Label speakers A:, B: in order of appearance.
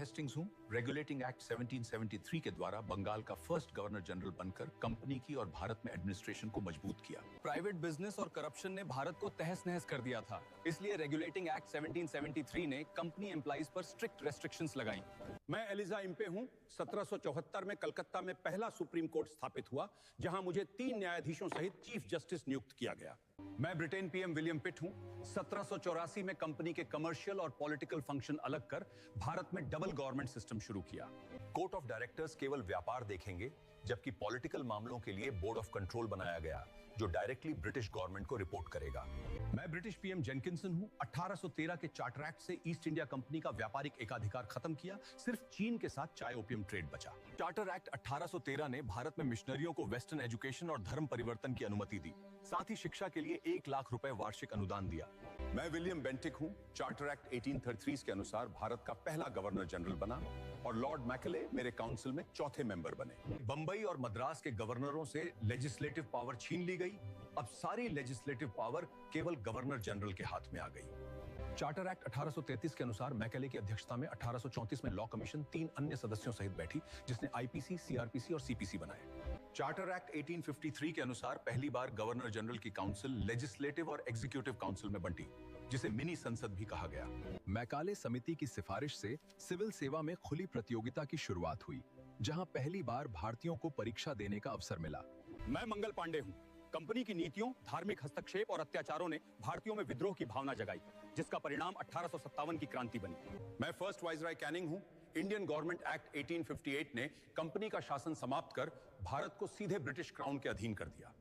A: Hastings हूँ। Regulating act 1773 के द्वारा बंगाल का फर्स्ट गवर्नर जनरल बनकर कंपनी की और भारत में एडमिनिस्ट्रेशन को मजबूत किया।
B: प्राइवेट बिजनेस और करप्शन ने भारत को तहस नहस कर दिया था, इसलिए रेगुलेटिंग एक्ट 1773 ने कंपनी एम्प्लॉइज पर स्ट्रिक्ट रेस्ट्रिक्शंस लगाई।
C: मैं एलिजा इम्पे हूं। 1774 में कलकत्ता में पहला सुप्रीम कोर्ट स्थापित हुआ, जहां मुझे 3 न्यायाधीशों सहित चीफ जस्टिस नियुक्त किया गया।
B: मैं ब्रिटेन पीएम विलियम पिट हूं। 1784 में कंपनी के कमर्शियल और पॉलिटिकल फंक्शन अलग कर भारत में डबल गवर्नमेंट सिस्टम शुरू किया।
D: कोर्ट ऑफ डायरेक्टर्स केवल व्यापार देखेंगे, जबकि पॉलिटिकल मामलों के लिए बोर्ड ऑफ कंट्रोल बनाया गया, जो डायरेक्टली ब्रिटिश गवर्नमेंट को रिपोर्ट करेगा।
B: मैं ब्रिटिश पीएम जेनकिंसन हूं। 1813 के चार्टर एक्ट से ईस्ट इंडिया कंपनी का व्यापारिक एकाधिकार खत्म किया, सिर्फ चीन के साथ चाय ओपियम ट्रेड बचा। चार्टर एक्ट 1813 ने भारत में मिशनरियों को वेस्टर्न एजुकेशन और धर्म परिवर्तन की अनुमति दी, साथ ही शिक्षा के लिए 1 लाख रुपए वार्षिक अनुदान दिया।
C: मैं विलियम बेंटिक हूं। चार्टर एक्ट 1833 के अनुसार भारत का पहला गवर्नर जनरल बना और लॉर्ड मैकेले मेरे काउंसिल में चौथे मेंबर बने।
B: बंबई और मद्रास के गवर्नरों से लेजिस्लेटिव पावर छीन ली गई। अब सारी लेजिस्लेटिव पावर केवल गवर्नर जनरल के हाथ में आ गई। चार्टर एक्ट 1833 के अनुसार मैकेले की अध्यक्षता में 1834 में लॉ कमीशन 3 अन्य सदस्यों सहित बैठी, जिसने आईपीसी, सीआरपीसी और सीपीसी बनाए। चार्टर एक्ट 1853 के अनुसार पहली बार गवर्नर जनरल की काउंसिल लेजिस्लेटिव और एग्जीक्यूटिव काउंसिल में बंटी, जिसे मिनी संसद भी कहा गया। मैकाले समिति की सिफारिश से सिविल सेवा में खुली प्रतियोगिता की शुरुआत हुई, जहां पहली बार भारतीयों को परीक्षा देने का अवसर मिला।
C: मैं मंगल पांडे हूं। कंपनी की नीतियों, धार्मिक हस्तक्षेप और अत्याचारों ने भारतीयों में विद्रोह की भावना जगाई, जिसका परिणाम 1857 की क्रांति बनी। मैं फर्स्ट वाइसराय कैनिंग हूं। इंडियन गवर्नमेंट एक्ट 1858 ने कंपनी का शासन समाप्त कर भारत को सीधे ब्रिटिश क्राउन के अधीन कर दिया।